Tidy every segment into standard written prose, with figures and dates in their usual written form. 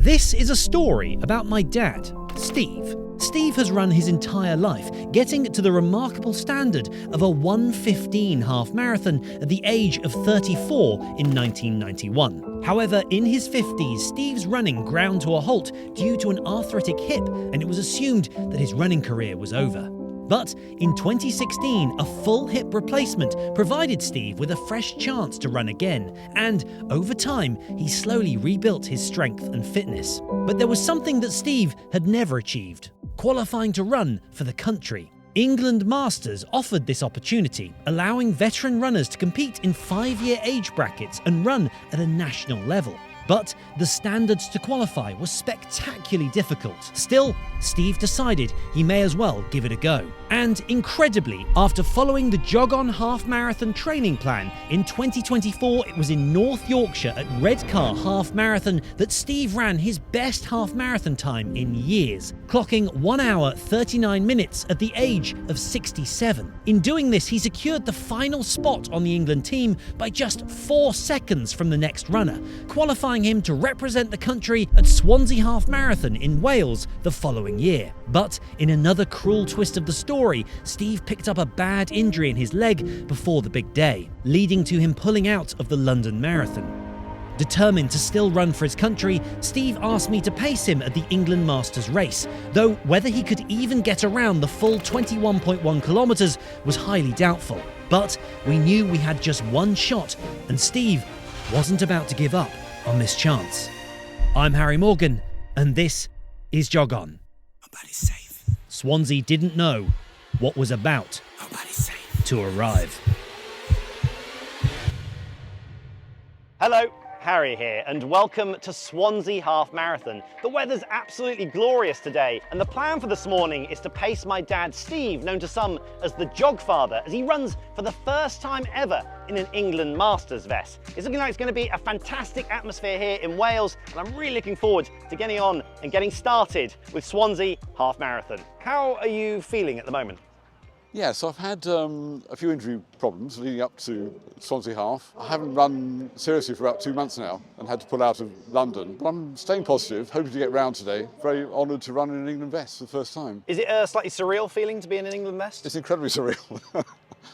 This is a story about my dad, Steve. Steve has run his entire life, getting to the remarkable standard of a 1:15 half marathon at the age of 34 in 1991. However, in his 50s, Steve's running ground to a halt due to an arthritic hip, and it was assumed that his running career was over. But in 2016, a full hip replacement provided Steve with a fresh chance to run again, and over time, he slowly rebuilt his strength and fitness. But there was something that Steve had never achieved: qualifying to run for the country. England Masters offered this opportunity, allowing veteran runners to compete in 5-year age brackets and run at a national level. But the standards to qualify were spectacularly difficult. Still, Steve decided he may as well give it a go. And incredibly, after following the JOG ON Half Marathon training plan, in 2024 it was in North Yorkshire at Redcar Half Marathon that Steve ran his best half marathon time in years, clocking 1 hour 39 minutes at the age of 67. In doing this, he secured the final spot on the England team by just 4 seconds from the next runner, qualifying him to represent the country at Swansea Half Marathon in Wales the following year. But in another cruel twist of the story, Steve picked up a bad injury in his leg before the big day, leading to him pulling out of the London Marathon. Determined to still run for his country, Steve asked me to pace him at the England Masters race, though whether he could even get around the full 21.1 kilometres was highly doubtful. But we knew we had just one shot, and Steve wasn't about to give up on this chance. I'm Harry Morgan, and this is JOG ON. Nobody's safe. Swansea didn't know what was about to arrive. Hello, Harry here, and welcome to Swansea Half Marathon. The weather's absolutely glorious today, and the plan for this morning is to pace my dad Steve, known to some as the Jog Father, as he runs for the first time ever in an England Masters vest. It's looking like it's going to be a fantastic atmosphere here in Wales, and I'm really looking forward to getting on and getting started with Swansea Half Marathon. How are you feeling at the moment? Yeah, so I've had a few injury problems leading up to Swansea Half. I haven't run seriously for about 2 months now and had to pull out of London. But I'm staying positive, hoping to get round today. Very honoured to run in an England vest for the first time. Is it a slightly surreal feeling to be in an England vest? It's incredibly surreal.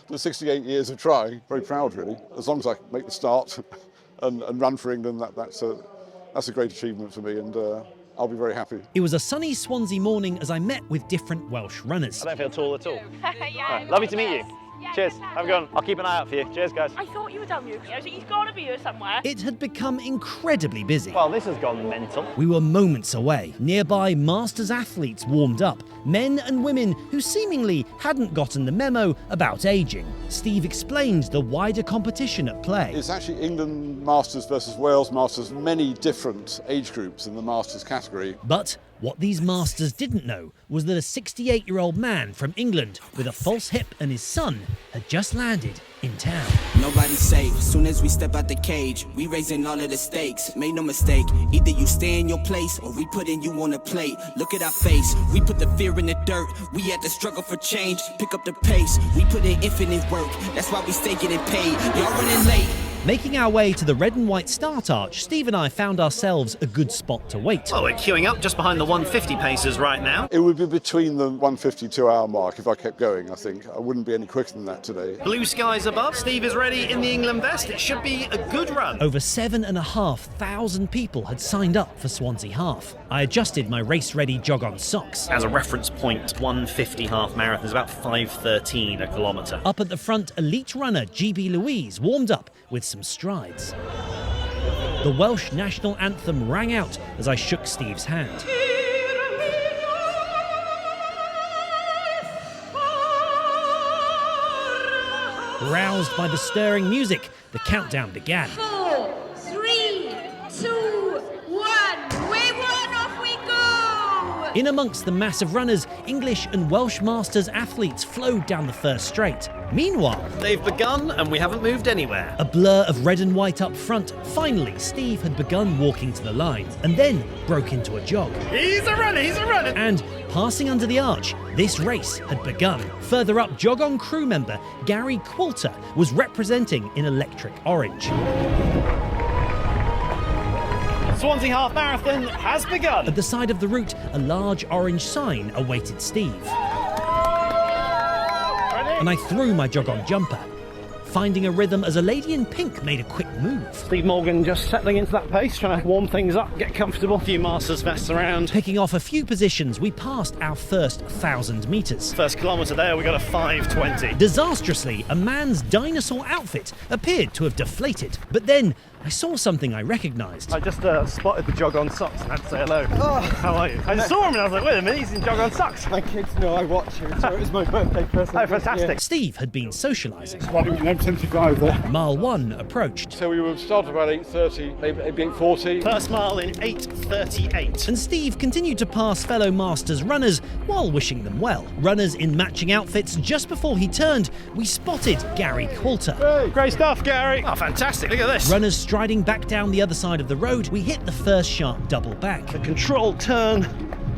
The 68 years of trying, very proud really. As long as I make the start and run for England, that's a great achievement for me, and I'll be very happy. It was a sunny Swansea morning as I met with different Welsh runners. I don't feel tall at all. Yeah, Right, lovely to meet you. Yeah, Cheers. yeah, Have a good one. I'll keep an eye out for you. Cheers, guys. I thought you were down here. I was like, he's got to be here somewhere. It had become incredibly busy. Well, this has gone mental. We were moments away. Nearby, Masters athletes warmed up, men and women who seemingly hadn't gotten the memo about ageing. Steve explained the wider competition at play. It's actually England Masters versus Wales Masters, many different age groups in the Masters category. But what these masters didn't know was that a 68-year-old man from England with a false hip and his son had just landed in town. Nobody's safe. Soon as we step out the cage, we raising all of the stakes. Make no mistake, either you stay in your place or we putting you on a plate. Look at our face, we put the fear in the dirt. We had to struggle for change, pick up the pace. We put in infinite work, that's why we stay getting paid. Y'all running late. Making our way to the red and white start arch, Steve and I found ourselves a good spot to wait. Well, we're queuing up just behind the 150 pacers right now. It would be between the 1:50 2-hour mark if I kept going, I think. I wouldn't be any quicker than that today. Blue skies above. Steve is ready in the England vest. It should be a good run. Over 7,500 people had signed up for Swansea Half. I adjusted my race-ready JOG ON socks. As a reference point, 150 half marathon is about 5:13 a kilometre. Up at the front, elite runner GB Louise warmed up with some strides. The Welsh national anthem rang out as I shook Steve's hand. Roused by the stirring music, the countdown began. 4, 3, 2, 1. We won, off we go! In amongst the massive runners, English and Welsh Masters athletes flowed down the first straight. Meanwhile, They've begun and we haven't moved anywhere. a blur of red and white up front, finally Steve had begun walking to the line and then broke into a jog. He's a runner, he's a runner! And passing under the arch, this race had begun. Further up, JOG ON crew member Gary Quilter was representing in electric orange. Swansea Half Marathon has begun. At the side of the route, a large orange sign awaited Steve. And I threw my jog on jumper, finding a rhythm as a lady in pink made a quick move. Steve Morgan just settling into that pace, trying to warm things up, get comfortable. A few masters vests around. Picking off a few positions, we passed our first 1,000 metres. First kilometre there, we got a 5:20. Disastrously, a man's dinosaur outfit appeared to have deflated. But then I saw something I recognised. I just spotted the jog on socks and had to say hello. Oh, how are you? I just saw him and I was like, wait a minute, he's in jog on socks. My kids know I watch you, so it was my birthday present. Oh, fantastic. Steve had been socialising. M75 there. Mile 1 approached, So we would start about 8:30, maybe 8:40. First mile in 8:38. and Steve continued to pass fellow Masters runners while wishing them well. Runners in matching outfits. Just before he turned, we spotted Gary Coulter. Hey, great stuff, Gary. Oh, fantastic. Look at this. Runners striding back down the other side of the road, we hit the first sharp double back. A controlled turn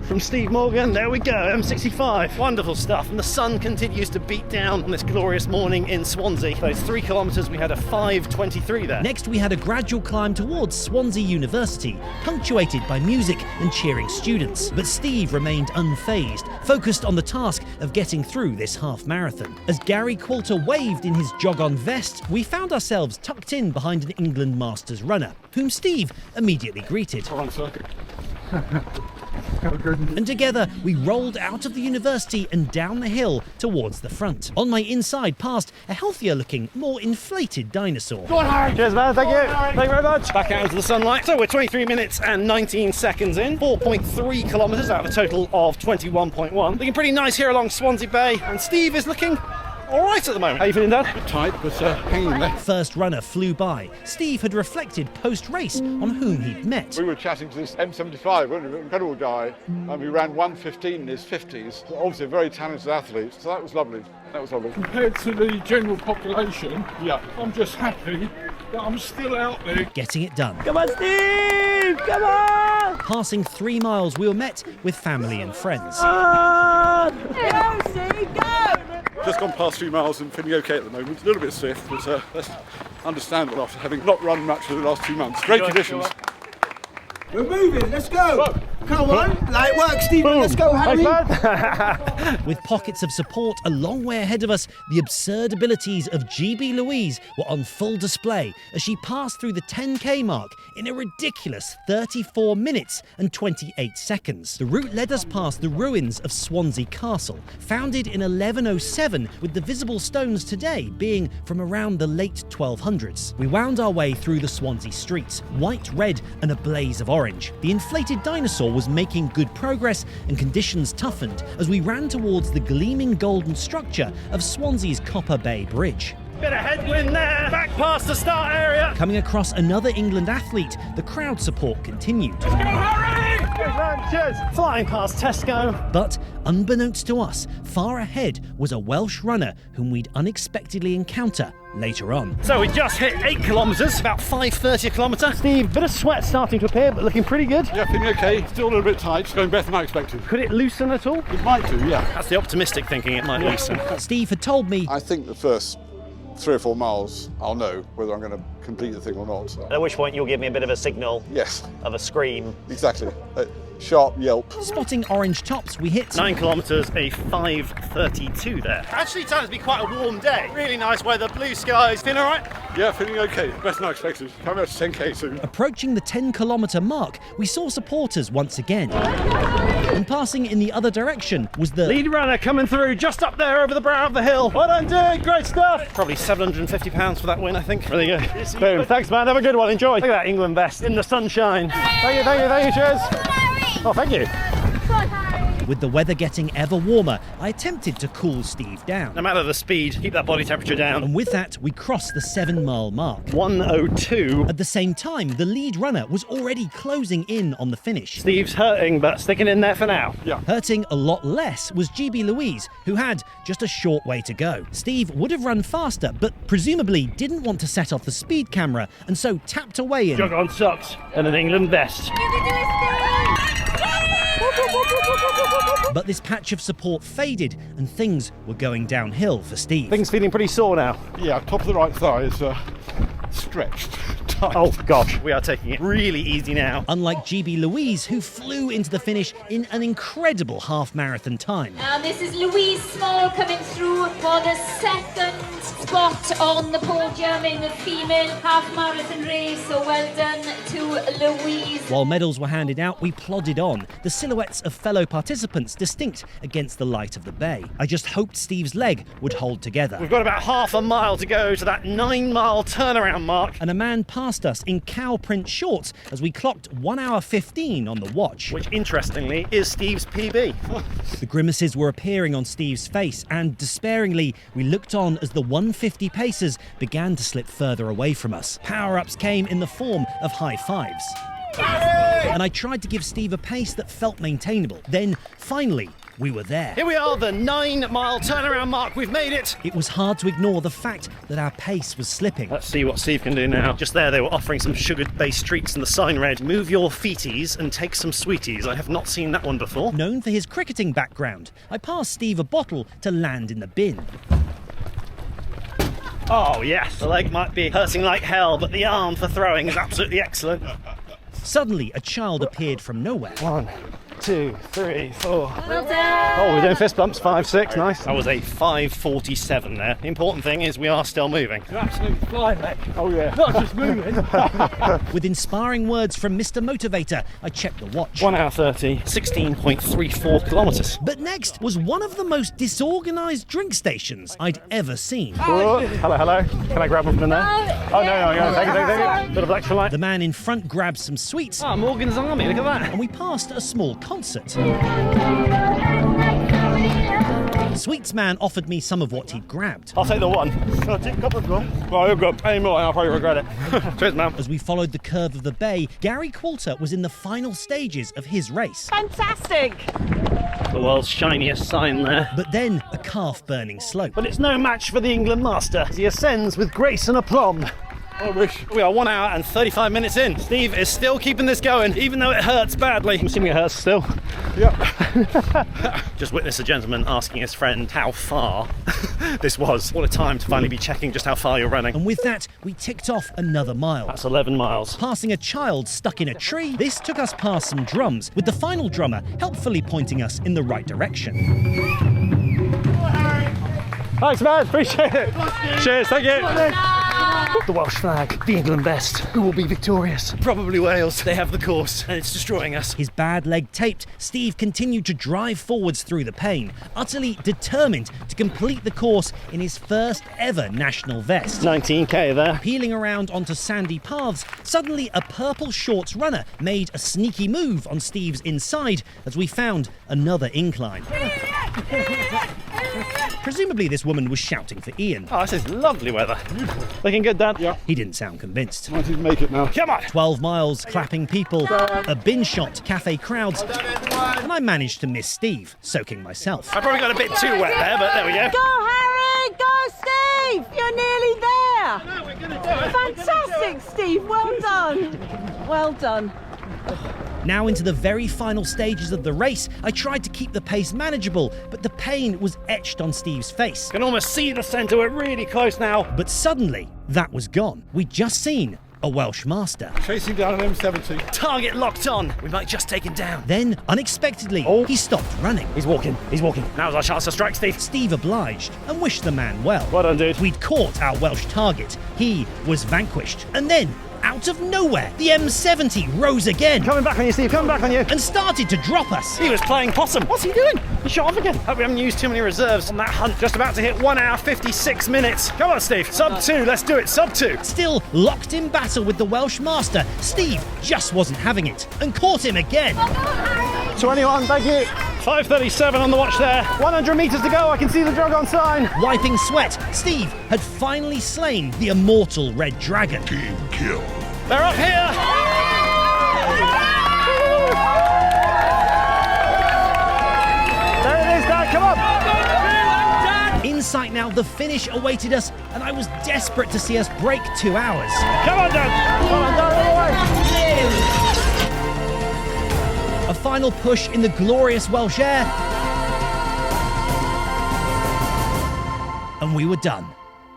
from Steve Morgan. There we go, M65. Wonderful stuff. And the sun continues to beat down on this glorious morning in Swansea. Those 3 kilometres, we had a 5:23 there. Next, we had a gradual climb towards Swansea University, punctuated by music and cheering students. But Steve remained unfazed, focused on the task of getting through this half marathon. As Gary Coulter waved in his jog-on vest, we found ourselves tucked in behind an England Masters runner, whom Steve immediately greeted. Come on, sir. And together, we rolled out of the university and down the hill towards the front. On my inside passed a healthier-looking, more inflated dinosaur. Go on, Harry. Cheers, man. Thank you. Thank you very much. Back out into the sunlight. So we're 23 minutes and 19 seconds in. 4.3 kilometres out of a total of 21.1. Looking pretty nice here along Swansea Bay. And Steve is looking all right at the moment. How you feeling, Dad? Tight, but hanging in there. First runner flew by. Steve had reflected post-race on whom he'd met. We were chatting to this M75, weren't we? An incredible guy, and we ran 1:15 in his 50s. So obviously a very talented athlete, so that was lovely. That was lovely. Compared to the general population, yeah, I'm just happy that I'm still out there. Getting it done. Come on, Steve! Come on! Passing 3 miles, we were met with family and friends. Come Go, Steve, go! Just gone past 3 miles and feeling okay at the moment. A little bit stiff, but that's understandable after having not run much for the last 2 months. Great conditions. We're moving, let's go! Come on, light work, Stephen, let's go, Harry! With pockets of support a long way ahead of us, the absurd abilities of GB Louise were on full display as she passed through the 10k mark in a ridiculous 34 minutes and 28 seconds. The route led us past the ruins of Swansea Castle, founded in 1107, with the visible stones today being from around the late 1200s. We wound our way through the Swansea streets, white, red and a blaze of orange. The inflated dinosaur was making good progress and conditions toughened as we ran towards the gleaming golden structure of Swansea's Copper Bay Bridge. Bit of headwind there. Back past the start area. Coming across another England athlete, the crowd support continued. Go, Harry! Cheers, man. Cheers. Flying past Tesco. But unbeknownst to us, far ahead was a Welsh runner whom we'd unexpectedly encounter later on. So we just hit 8 kilometres, about 5:30 a kilometre. Steve, bit of sweat starting to appear, but looking pretty good. Yeah, feeling okay. Still a little bit tight. Going better than I expected. Could it loosen at all? It might do, yeah. That's the optimistic thinking, it might loosen. Steve had told me I think the first 3 or 4 miles, I'll know whether I'm going to complete the thing or not. At which point you'll give me a bit of a signal Yes, of a scream. exactly. A sharp yelp. spotting orange tops, we hit 9 kilometres, a 5:32 there. Actually turned out to be quite a warm day. Really nice weather, blue skies. Feeling all right? Yeah, feeling okay. Better than I expected. Coming up to 10k soon. Approaching the 10-kilometre mark, we saw supporters once again. And passing in the other direction was the Lead runner coming through just up there over the brow of the hill. Well done, dude. Great stuff. Probably £750 for that win, I think. Really good. Boom. Thanks, man. Have a good one. Enjoy. Look at that England vest in the sunshine. Thank you, thank you, thank you. Cheers. Oh, thank you. With the weather getting ever warmer, I attempted to cool Steve down. No matter the speed, keep that body temperature down. And with that, we crossed the 7-mile mark. 1:02. At the same time, the lead runner was already closing in on the finish. Steve's hurting, but sticking in there for now. Yeah. Hurting a lot less was GB Louise, who had just a short way to go. Steve would have run faster, but presumably didn't want to set off the speed camera, and so tapped away in. Jog on socks and an England vest. But this patch of support faded, and things were going downhill for Steve. Things feeling pretty sore now. Yeah, top of the right thigh is stretched. time. Oh gosh, we are taking it really easy now. Unlike GB Louise, who flew into the finish in an incredible half-marathon time. And this is Louise Small coming through for the second spot on the podium in the female half-marathon race. So well done to Louise. While medals were handed out, we plodded on, the silhouettes of fellow participants distinct against the light of the bay. I just hoped Steve's leg would hold together. We've got about half a mile to go to that 9-mile turnaround mark. And a man passed us in cow print shorts as we clocked 1 hour 15 on the watch. Which, interestingly, is Steve's PB. The grimaces were appearing on Steve's face, and despairingly, we looked on as the 150 pacers began to slip further away from us. Power-ups came in the form of high fives. And I tried to give Steve a pace that felt maintainable. Then, finally, we were there. Here we are, the 9-mile turnaround mark. We've made it. It was hard to ignore the fact that our pace was slipping. Let's see what Steve can do now. Just there, they were offering some sugar-based treats and the sign read, "Move your feeties and take some sweeties." I have not seen that one before. Known for his cricketing background, I passed Steve a bottle to land in the bin. Oh, yes. The leg might be hurting like hell, but the arm for throwing is absolutely excellent. Suddenly, a child appeared from nowhere. 1, 2, 3, 4. Well done. Oh, we're doing fist bumps. 5, 6, nice. That was a 5:47 there. The important thing is we are still moving. You're absolutely flying, mate. Oh yeah. Not just moving. With inspiring words from Mr. Motivator, I checked the watch. 1 hour 30, 16.34 kilometres. But next was one of the most disorganised drink stations I'd ever seen. Oh, hello. Can I grab one from there? Oh, no. Take it. Bit of electrolyte. The man in front grabbed some sweets, Oh, Morgan's Army, look at that. and we passed a small concert. Sweets man offered me some of what he'd grabbed. I'll take the one. I'll take a couple of them. Oh, you're good. Any more, I'll probably regret it. Cheers, man. As we followed the curve of the bay, Gary Coulter was in the final stages of his race. Fantastic! The world's shiniest sign there. But then, a calf-burning slope. But it's no match for the England master as he ascends with grace and aplomb. I wish. We are 1 hour and 35 minutes in. Steve is still keeping this going, even though it hurts badly. I'm assuming it hurts still. Yeah. Just witnessed a gentleman asking his friend how far this was. What a time to finally be checking just how far you're running. And with that, we ticked off another mile. That's 11 miles. Passing a child stuck in a tree, this took us past some drums, with the final drummer helpfully pointing us in the right direction. Thanks, man. Appreciate it. Cheers. Thank you. The Welsh flag, the England best. Who will be victorious? Probably Wales. They have the course, and it's destroying us. His bad leg taped, Steve continued to drive forwards through the pain, utterly determined to complete the course in his first ever national vest. 19k there. Peeling around onto sandy paths, suddenly a purple shorts runner made a sneaky move on Steve's inside as we found another incline. Presumably this woman was shouting for Ian. Oh, this is lovely weather. Looking good, Dad? Yeah. He didn't sound convinced. I didn't make it now. Come on. 12 miles, clapping people, a bin shot, cafe crowds, and I managed to miss Steve, soaking myself. I probably got a bit too wet there, but there we go. Go, Harry! Go, Steve! You're nearly there! No, we're going to do it! Fantastic, Steve! Well done! Well done. Now into the very final stages of the race, I tried to keep the pace manageable, but the pain was etched on Steve's face. Can almost see the centre. We're really close now. But suddenly, that was gone. We'd just seen a Welsh master. Chasing down an M70. Target locked on. We might just take him down. Then, unexpectedly, he stopped running. He's walking. Now's our chance to strike, Steve. Steve obliged and wished the man well. Well done, dude. We'd caught our Welsh target. He was vanquished. And then, out of nowhere, the M70 rose again Coming back on you, Steve. Coming back on you. and started to drop us. He was playing possum. What's he doing? He shot off again. Hope we haven't used too many reserves on that hunt. Just about to hit 1 hour 56 minutes. Come on, Steve. Sub 2. Let's do it. Sub 2. Still locked in battle with the Welsh master, Steve just wasn't having it and caught him again. 21. Thank you. 5:37 on the watch there. 100 metres to go. I can see the JOG ON sign. Wiping sweat, Steve had finally slain the immortal Red Dragon. Team kill. They're up here. There it is, Dad. Come on. In sight now, the finish awaited us, and I was desperate to see us break 2 hours. Come on, Dad. Come on, Dad. All the way. A final push in the glorious Welsh air, and we were done.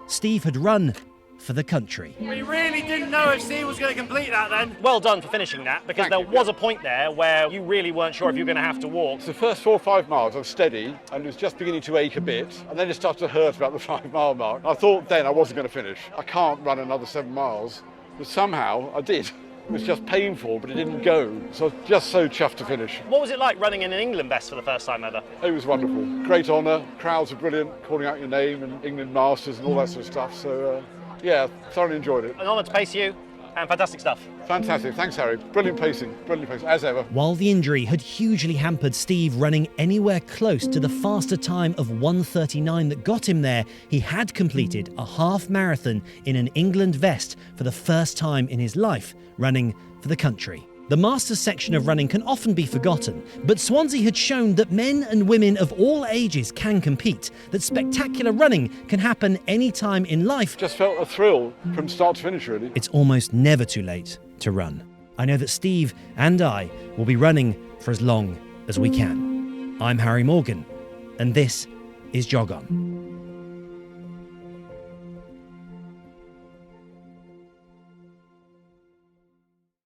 Steve had run for the country. We really didn't know if Steve was going to complete that then. Well done for finishing that, because there was a point there where you really weren't sure if you were going to have to walk. The first 4 or 5 miles I was steady and it was just beginning to ache a bit, and then it started to hurt about the 5 mile mark. I thought then I wasn't going to finish. I can't run another 7 miles, but somehow I did. It was just painful, but it didn't go. So I was just so chuffed to finish. What was it like running in an England best for the first time ever? It was wonderful. Great honour. Crowds were brilliant, calling out your name and England Masters and all that sort of stuff. So, yeah, thoroughly enjoyed it. An honour to pace you, and fantastic stuff. Fantastic. Thanks, Harry. Brilliant pacing, as ever. While the injury had hugely hampered Steve running anywhere close to the faster time of 1:39 that got him there, he had completed a half marathon in an England vest for the first time in his life, running for the country. The Masters section of running can often be forgotten, but Swansea had shown that men and women of all ages can compete, that spectacular running can happen any time in life. Just felt a thrill from start to finish, really. It's almost never too late to run. I know that Steve and I will be running for as long as we can. I'm Harry Morgan, and this is Jog On.